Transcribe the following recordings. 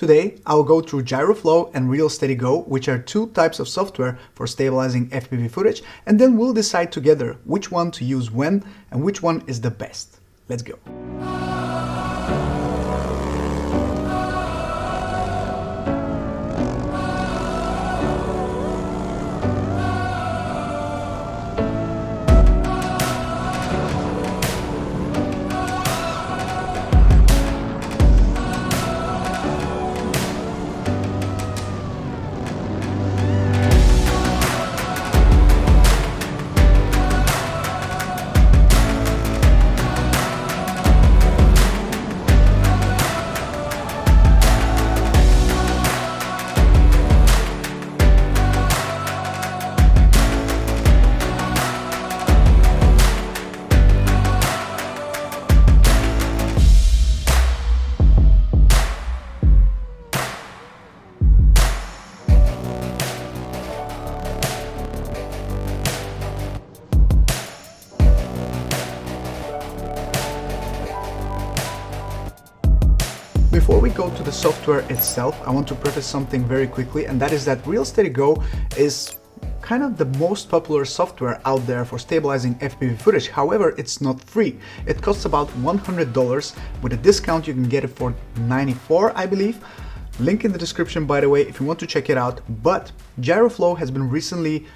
Today, I'll go through Gyroflow and ReelSteady Go, which are two types of software for stabilizing FPV footage, and then we'll decide together which one to use when and which one is the best. Let's go. Before we go to the software itself, I want to preface something very quickly, and that is that ReelSteady Go is kind of the most popular software out there for stabilizing FPV footage. However, it's not free. It costs about $100. With a discount, you can get it for $94, I believe. Link in the description, by the way, if you want to check it out. But Gyroflow has been recently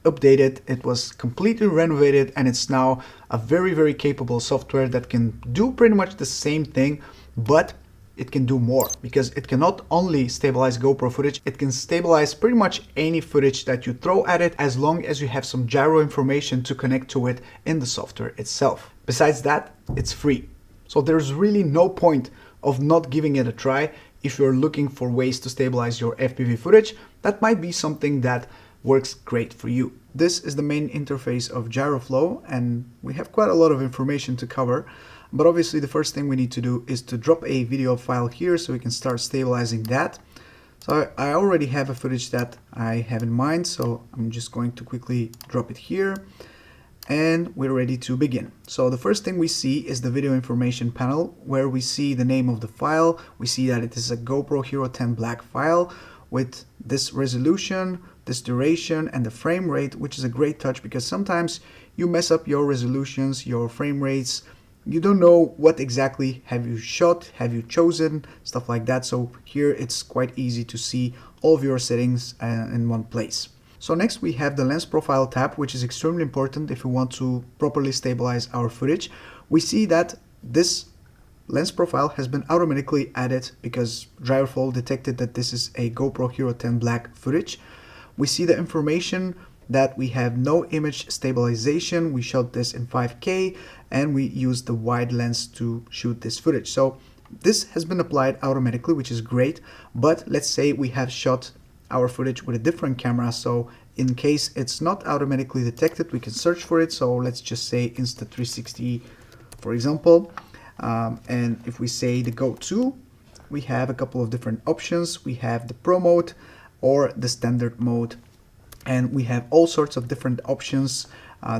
updated. It was completely renovated, and it's now a very, very capable software that can do pretty much the same thing, but it can do more, because it can not only stabilize GoPro footage, it can stabilize pretty much any footage that you throw at it, as long as you have some gyro information to connect to it in the software itself. Besides that, it's free. So there's really no point of not giving it a try. If you're looking for ways to stabilize your FPV footage, that might be something that works great for you. This is the main interface of Gyroflow, and we have quite a lot of information to cover. But obviously the first thing we need to do is to drop a video file here so we can start stabilizing that. So I already have a footage that I have in mind, so I'm just going to quickly drop it here, and we're ready to begin. So the first thing we see is the video information panel, where we see the name of the file. We see that it is a GoPro Hero 10 Black file with this resolution, this duration, and the frame rate, which is a great touch because sometimes you mess up your resolutions, your frame rates. You don't know what exactly have you shot, have you chosen, stuff like that. So here it's quite easy to see all of your settings in one place. So next we have the lens profile tab, which is extremely important if we want to properly stabilize our footage. We see that this lens profile has been automatically added because Gyroflow detected that this is a GoPro Hero 10 Black footage. We see the information that we have no image stabilization. We shot this in 5K and we used the wide lens to shoot this footage. So this has been applied automatically, which is great. But let's say we have shot our footage with a different camera. So in case it's not automatically detected, we can search for it. So let's just say Insta360, for example. And if we say the Go 2, we have a couple of different options. We have the Pro mode or the standard mode. And we have all sorts of different options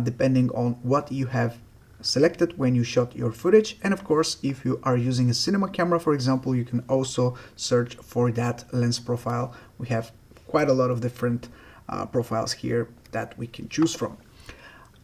depending on what you have selected when you shot your footage. And of course, if you are using a cinema camera, for example, you can also search for that lens profile. We have quite a lot of different profiles here that we can choose from.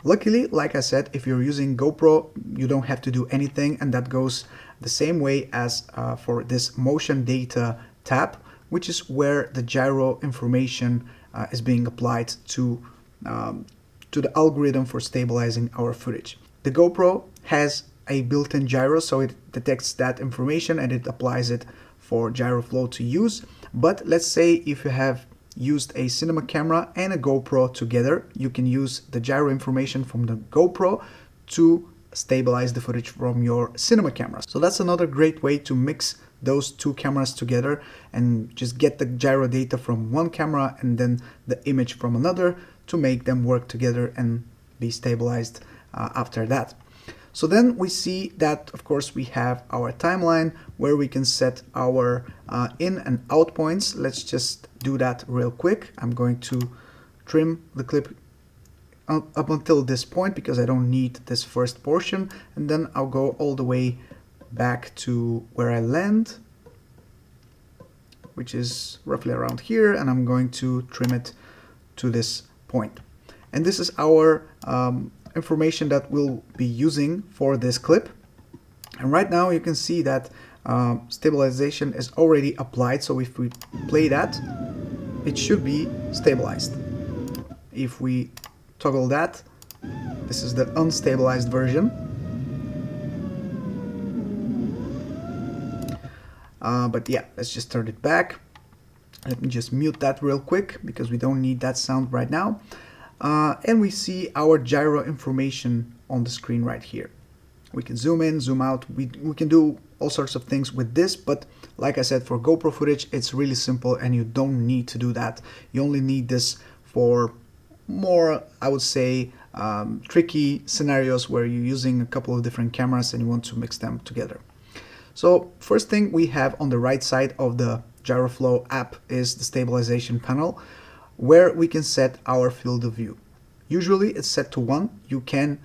Luckily, like I said, if you're using GoPro, you don't have to do anything, and that goes the same way as for this motion data tab, which is where the gyro information is being applied to the algorithm for stabilizing our footage. The GoPro has a built-in gyro, so it detects that information and it applies it for Gyroflow to use. But let's say if you have used a cinema camera and a GoPro together, you can use the gyro information from the GoPro to stabilize the footage from your cinema camera. So that's another great way to mix those two cameras together and just get the gyro data from one camera and then the image from another to make them work together and be stabilized after that. So then we see that, of course, we have our timeline where we can set our in and out points. Let's just do that real quick. I'm going to trim the clip up until this point because I don't need this first portion, and then I'll go all the way back to where I land. which is roughly around here, and I'm going to trim it to this point. And this is our information that we'll be using for this clip. And right now you can see that stabilization is already applied, so if we play that, it should be stabilized. If we toggle that, this is the unstabilized version. But yeah, let's just turn it back. Let me just mute that real quick because we don't need that sound right now. And we see our gyro information on the screen right here. We can zoom in, zoom out. We can do all sorts of things with this, but like I said, for GoPro footage, it's really simple and you don't need to do that. You only need this for more, I would say, tricky scenarios where you're using a couple of different cameras and you want to mix them together. So first thing we have on the right side of the Gyroflow app is the stabilization panel, where we can set our field of view. Usually it's set to 1. You can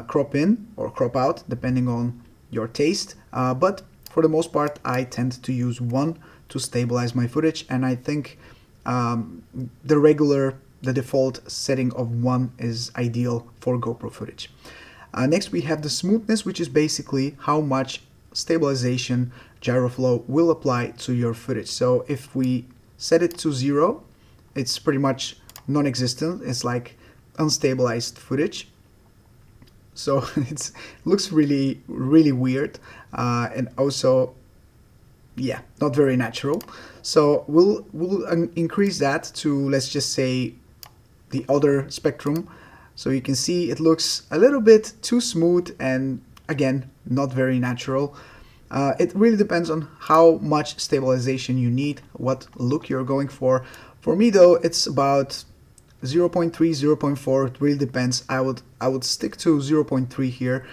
crop in or crop out depending on your taste, but for the most part I tend to use 1 to stabilize my footage, and I think the default setting of 1 is ideal for GoPro footage. Next we have the smoothness, which is basically how much stabilization Gyroflow will apply to your footage. So if we set it to 0, it's pretty much non-existent. It's like unstabilized footage. So it looks really weird, and also, yeah, not very natural. So we'll increase that to, let's just say, the other spectrum. So you can see it looks a little bit too smooth and again not very natural. It really depends on how much stabilization you need, what look you're going for. For me though, it's about 0.3, 0.4, it really depends. I would stick to 0.3 here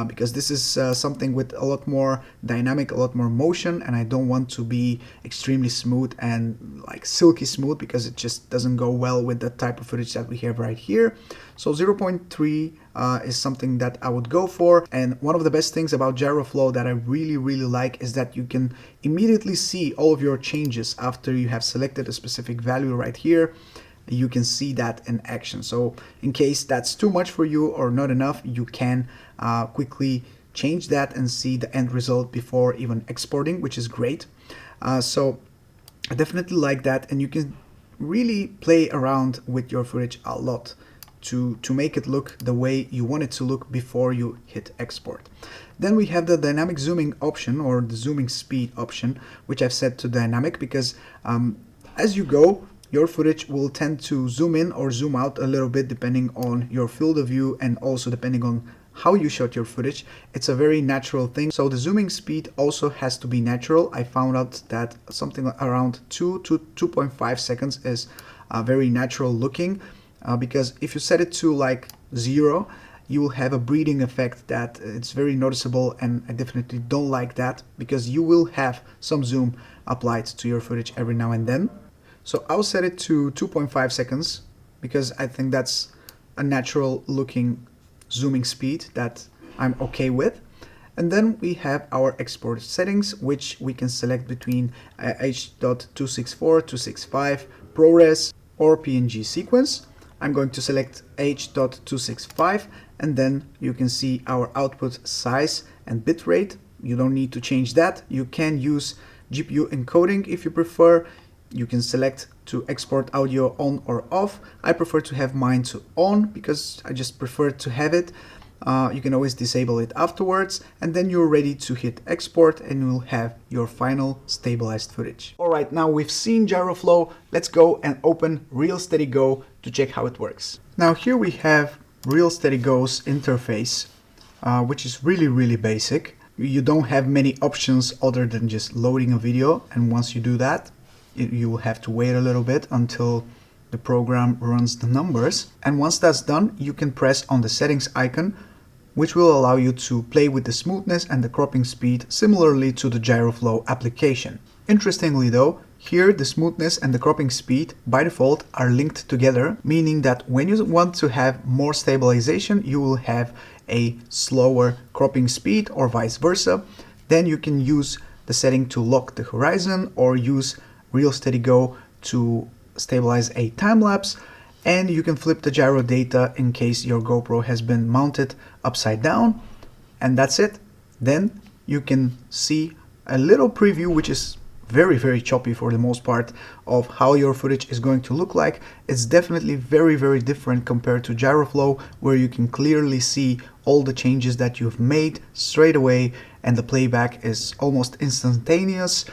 because this is something with a lot more dynamic, a lot more motion, and I don't want to be extremely smooth and like silky smooth because it just doesn't go well with the type of footage that we have right here. So 0.3 is something that I would go for. And one of the best things about Gyroflow that I really like is that you can immediately see all of your changes after you have selected a specific value right here. You can see that in action. So in case that's too much for you or not enough, you can quickly change that and see the end result before even exporting, which is great. So I definitely like that, and you can really play around with your footage a lot to make it look the way you want it to look before you hit export. Then we have the dynamic zooming option, or the zooming speed option, which I've set to dynamic because as you go, your footage will tend to zoom in or zoom out a little bit depending on your field of view and also depending on how you shot your footage. It's a very natural thing. So the zooming speed also has to be natural. I found out that something around 2 to 2.5 seconds is very natural looking because if you set it to like 0, you will have a breathing effect that it's very noticeable, and I definitely don't like that because you will have some zoom applied to your footage every now and then. So I'll set it to 2.5 seconds because I think that's a natural looking zooming speed that I'm okay with. And then we have our export settings, which we can select between H.264, 265, ProRes or PNG sequence. I'm going to select H.265, and then you can see our output size and bitrate. You don't need to change that. You can use GPU encoding if you prefer. You can select to export audio on or off. I prefer to have mine to on because I just prefer to have it. You can always disable it afterwards, and then you're ready to hit export and you'll have your final stabilized footage. Alright, now we've seen Gyroflow. Let's go and open ReelSteady Go to check how it works. Now here we have ReelSteady Go's interface, which is really basic. You don't have many options other than just loading a video, and once you do that, you will have to wait a little bit until the program runs the numbers. And once that's done, you can press on the settings icon, which will allow you to play with the smoothness and the cropping speed similarly to the Gyroflow application. Interestingly though, here the smoothness and the cropping speed by default are linked together, meaning that when you want to have more stabilization, you will have a slower cropping speed or vice versa. Then you can use the setting to lock the horizon or use ReelSteady Go to stabilize a time lapse, and you can flip the gyro data in case your GoPro has been mounted upside down, and that's it. Then you can see a little preview, which is very choppy for the most part, of how your footage is going to look like. It's definitely very different compared to Gyroflow, where you can clearly see all the changes that you've made straight away, and the playback is almost instantaneous.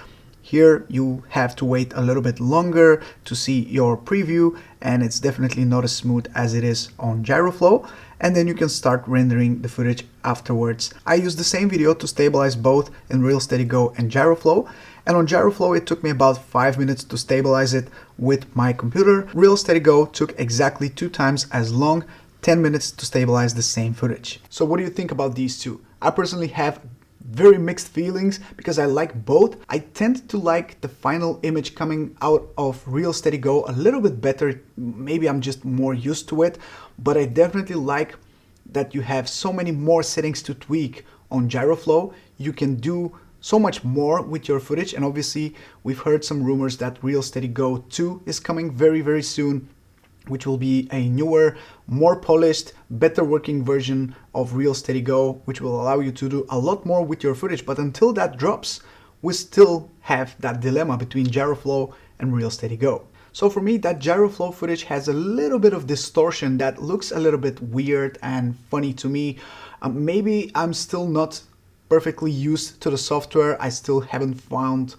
Here you have to wait a little bit longer to see your preview, and it's definitely not as smooth as it is on Gyroflow. And then you can start rendering the footage afterwards. I used the same video to stabilize both in ReelSteady Go and Gyroflow. And on Gyroflow, it took me about 5 minutes to stabilize it with my computer. ReelSteady Go took exactly 2 times as long, 10 minutes to stabilize the same footage. So what do you think about these two? I personally have very mixed feelings because I like both. I tend to like the final image coming out of ReelSteady Go a little bit better. Maybe I'm just more used to it, but I definitely like that you have so many more settings to tweak on Gyroflow. You can do so much more with your footage, and obviously we've heard some rumors that ReelSteady Go 2 is coming very soon, which will be a newer, more polished, better working version of ReelSteady Go, which will allow you to do a lot more with your footage. But until that drops, we still have that dilemma between Gyroflow and ReelSteady Go. So for me, that Gyroflow footage has a little bit of distortion that looks a little bit weird and funny to me. Maybe I'm still not perfectly used to the software. I still haven't found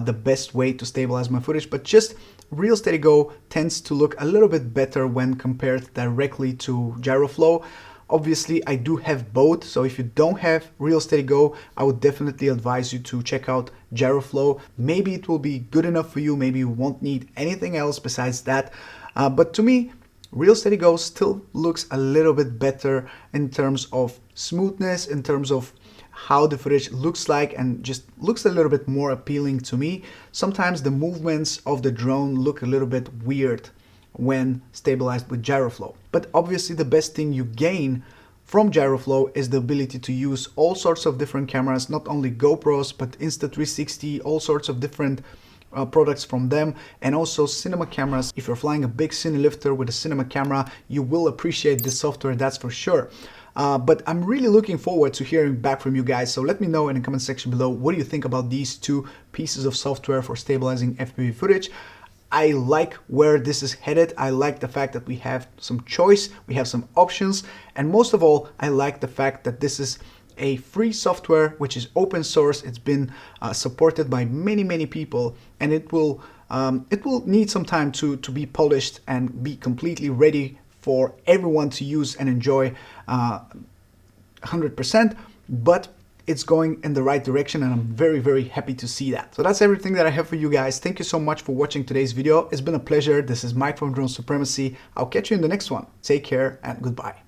the best way to stabilize my footage, but just ReelSteady Go tends to look a little bit better when compared directly to Gyroflow. Obviously, I do have both, so if you don't have ReelSteady Go, I would definitely advise you to check out Gyroflow. Maybe it will be good enough for you, maybe you won't need anything else besides that. But to me, ReelSteady Go still looks a little bit better in terms of smoothness, in terms of how the footage looks like, and just looks a little bit more appealing to me. Sometimes the movements of the drone look a little bit weird when stabilized with Gyroflow. But obviously the best thing you gain from Gyroflow is the ability to use all sorts of different cameras, not only GoPros, but Insta360, all sorts of different products from them, and also cinema cameras. If you're flying a big cine lifter with a cinema camera, you will appreciate this software, that's for sure. But I'm really looking forward to hearing back from you guys. So let me know in the comment section below, what do you think about these two pieces of software for stabilizing FPV footage? I like where this is headed. I like the fact that we have some choice, we have some options, and most of all, I like the fact that this is a free software which is open source. It's been supported by many people, and it will need some time to be polished and be completely ready for everyone to use and enjoy 100%, but it's going in the right direction, and I'm very happy to see that. So that's everything that I have for you guys. Thank you so much for watching today's video. It's been a pleasure. This is Mike from Drone Supremacy. I'll catch you in the next one. Take care and goodbye.